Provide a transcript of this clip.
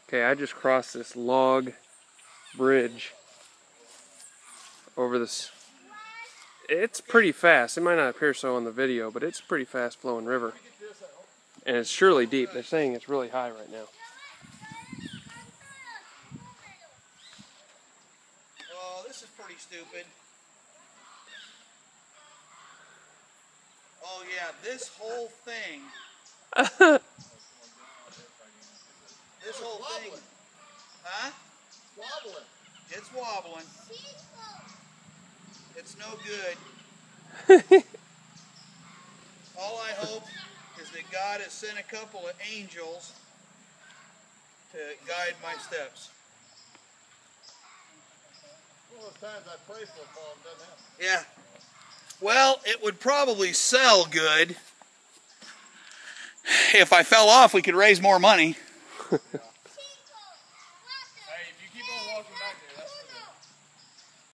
Okay, I just crossed this log bridge over this. It's pretty fast. It might not appear so on the video, but it's a pretty fast flowing river. And it's surely deep. They're saying it's really high right now. Oh, this is pretty stupid. Oh yeah, this whole thing. This whole thing. Huh? Wobbling. It's wobbling. It's no good. All I hope is that God has sent a couple of angels to guide my steps. One of those times I pray for a fall and doesn't happen. Yeah. Well, it would probably sell good. If I fell off, we could raise more money. Hey, if you keep on walking back,